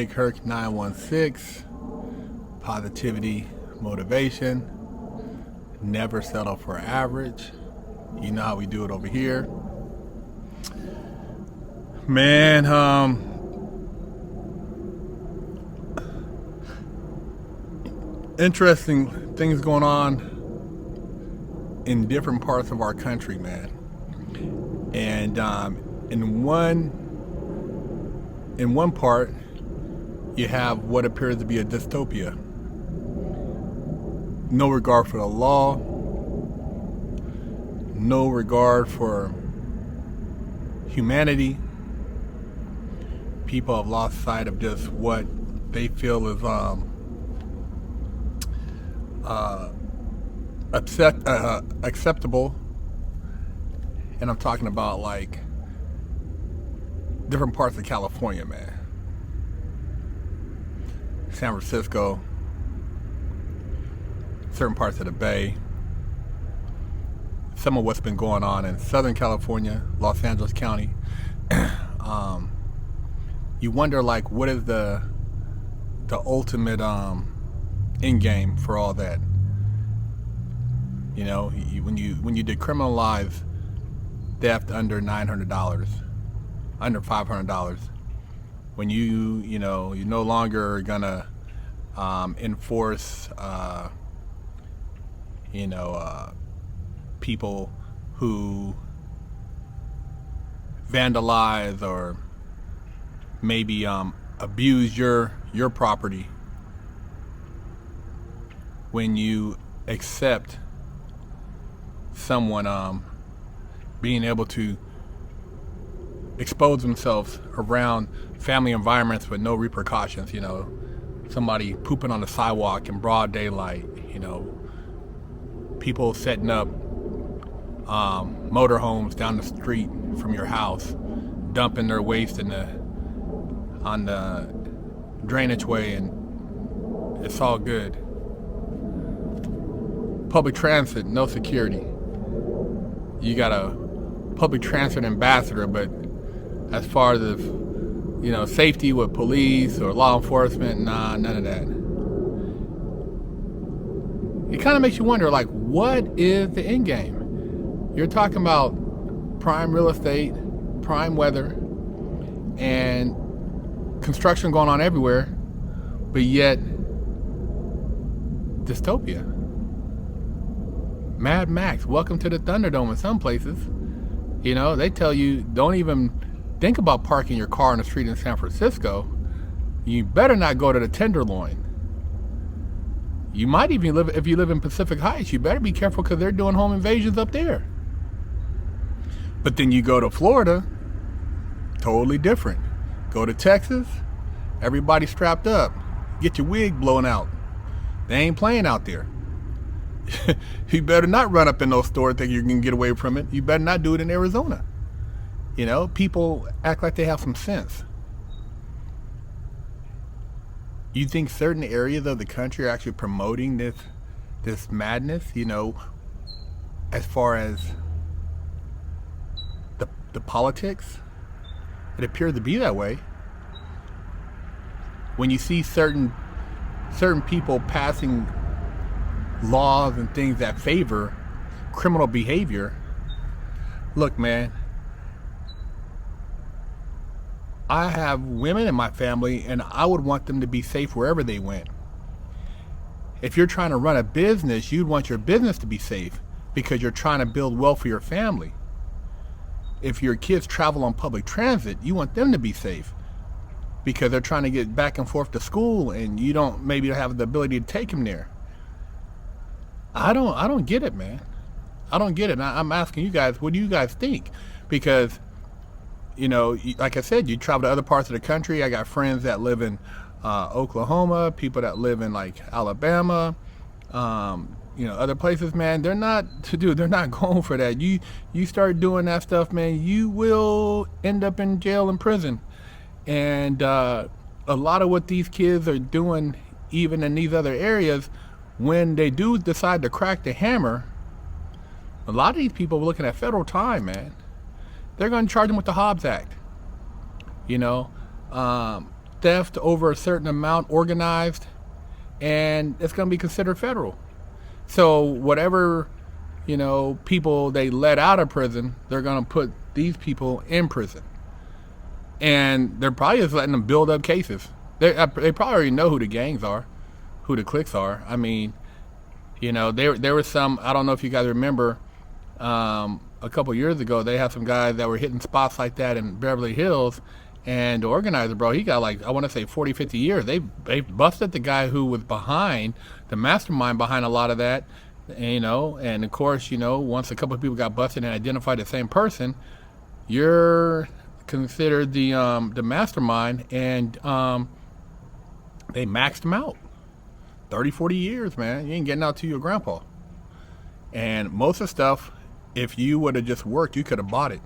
Big Herc916, positivity, motivation, never settle for average. You know how we do it over here. Man, interesting things going on in different parts of our country, man. And in one part, you have what appears to be a dystopia. No regard for the law, no regard for humanity. People have lost sight of just what they feel is acceptable. And I'm talking about like different parts of California, man. San Francisco, certain parts of the Bay, some of what's been going on in Southern California, Los Angeles County. You wonder, like, what is the ultimate end game for all that? You know, when you decriminalize theft under $900, under $500, when you're no longer gonna enforce people who vandalize or maybe abuse your property, when you accept someone being able to expose themselves around family environments with no repercussions, somebody pooping on the sidewalk in broad daylight, people setting up motorhomes down the street from your house, dumping their waste on the drainage way, and it's all good. Public transit, no security. You got a public transit ambassador, but as far as safety with police or law enforcement, nah, none of that. It kind of makes you wonder, like, what is the end game? You're talking about prime real estate, prime weather, and construction going on everywhere, but yet dystopia. Mad Max, welcome to the Thunderdome in some places. They tell you don't even think about parking your car on the street in San Francisco. You better not go to the Tenderloin. You might even if you live in Pacific Heights, you better be careful because they're doing home invasions up there. But then you go to Florida, totally different. Go to Texas, everybody strapped up. Get your wig blown out. They ain't playing out there. You better not run up in those stores thinking you can get away from it. You better not do it in Arizona. People act like they have some sense. You think certain areas of the country are actually promoting this madness, as far as the politics? It appears to be that way. When you see certain people passing laws and things that favor criminal behavior, look, man, I have women in my family, and I would want them to be safe wherever they went. If you're trying to run a business, you'd want your business to be safe because you're trying to build wealth for your family. If your kids travel on public transit, you want them to be safe because they're trying to get back and forth to school, and you don't maybe have the ability to take them there. I don't get it, man. I don't get it. And I'm asking you guys, what do you guys think? Because, like I said, you travel to other parts of the country. I got friends that live in Oklahoma, people that live in like Alabama, other places, man. They're not going for that. You start doing that stuff, man, you will end up in jail and prison. And a lot of what these kids are doing, even in these other areas, when they do decide to crack the hammer, a lot of these people are looking at federal time, man. They're going to charge them with the Hobbs Act. theft over a certain amount organized, and it's going to be considered federal. So whatever, people they let out of prison, they're going to put these people in prison. And they're probably just letting them build up cases. They probably already know who the gangs are, who the cliques are. I mean, there was some, I don't know if you guys remember, a couple years ago, they had some guys that were hitting spots like that in Beverly Hills. And the organizer, bro, he got I want to say 40, 50 years. They busted the guy who was behind, the mastermind behind a lot of that, and of course, once a couple of people got busted and identified the same person, you're considered the mastermind, and they maxed him out. 30, 40 years, man. You ain't getting out to your grandpa. And most of the stuff, if you would have just worked, you could have bought it.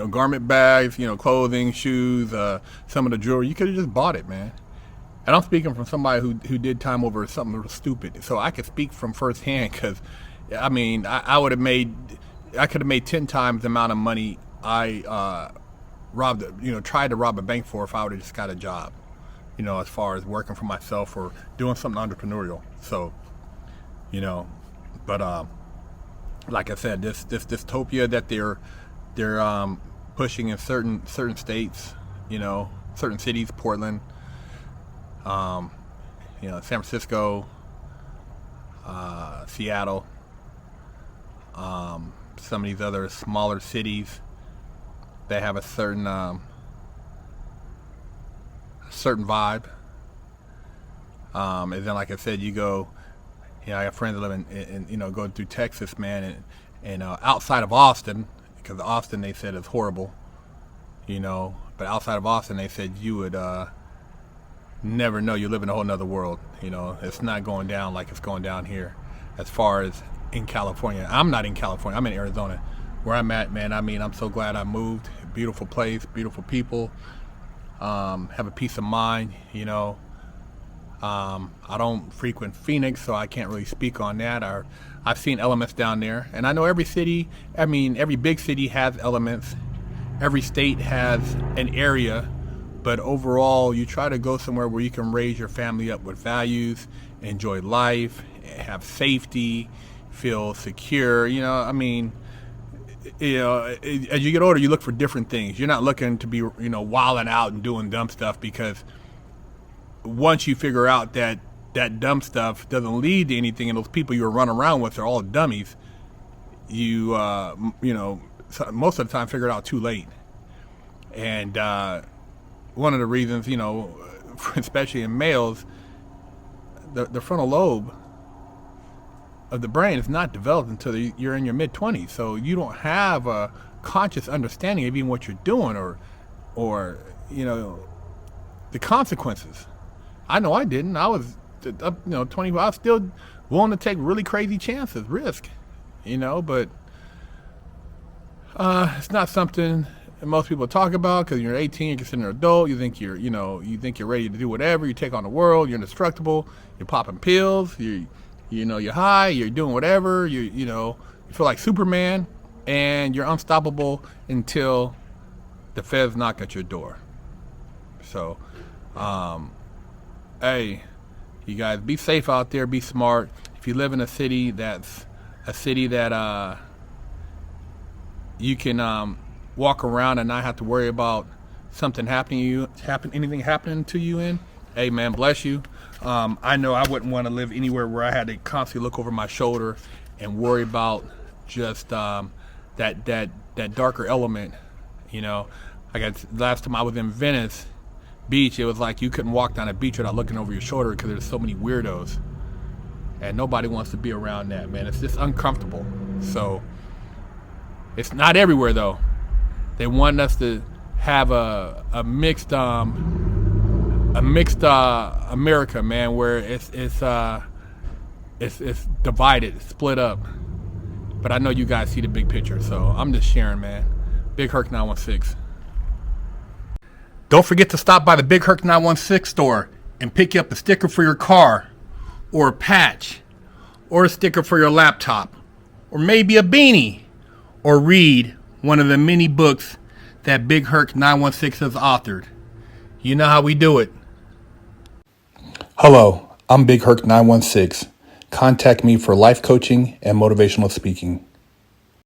Garment bags, clothing, shoes, some of the jewelry. You could have just bought it, man. And I'm speaking from somebody who did time over something stupid. So I could speak from firsthand because, I mean, I could have made 10 times the amount of money I tried to rob a bank for if I would have just got a job, as far as working for myself or doing something entrepreneurial. So, but like I said, this dystopia that they're pushing in certain states, certain cities, Portland, San Francisco, Seattle, some of these other smaller cities, they have a certain vibe. And then, like I said, you go, I have friends that live in going through Texas, man, and outside of Austin, because Austin, they said, is horrible, but outside of Austin, they said you would never know. You live in a whole nother world. It's not going down like it's going down here as far as in California. I'm not in California. I'm in Arizona. Where I'm at, man, I mean, I'm so glad I moved. Beautiful place, beautiful people, have a peace of mind, I don't frequent Phoenix, so I can't really speak on that. I've seen elements down there, and I know every big city has elements. Every state has an area, but overall, you try to go somewhere where you can raise your family up with values, enjoy life, have safety, feel secure. As you get older, you look for different things. You're not looking to be, wilding out and doing dumb stuff, because once you figure out that dumb stuff doesn't lead to anything, and those people you're running around with are all dummies, you most of the time figure it out too late. And one of the reasons, especially in males, the frontal lobe of the brain is not developed until you're in your mid-20s. So you don't have a conscious understanding of even what you're doing or the consequences. I know I didn't. I was 20. I was still willing to take really crazy chances, risk, but it's not something that most people talk about, because you're 18, you're considered an adult, you think you're ready to do whatever, you take on the world, you're indestructible, you're popping pills, you're high, you're doing whatever, you feel like Superman, and you're unstoppable until the feds knock at your door. So, hey, you guys, be safe out there, be smart. If you live in a city that you can walk around and not have to worry about something anything happening to you in, hey man, bless you. I know I wouldn't want to live anywhere where I had to constantly look over my shoulder and worry about just that darker element. Last time I was in Venice Beach, it was like you couldn't walk down a beach without looking over your shoulder, because there's so many weirdos, and nobody wants to be around that, man. It's just uncomfortable. So it's not everywhere though. They want us to have a mixed America, man, where it's divided, it's split up. But I know you guys see the big picture, so I'm just sharing, man. Big Herc916. Don't forget to stop by the Big Herc916 store and pick up a sticker for your car, or a patch, or a sticker for your laptop, or maybe a beanie, or read one of the many books that Big Herc916 has authored. You know how we do it. Hello, I'm Big Herc916. Contact me for life coaching and motivational speaking.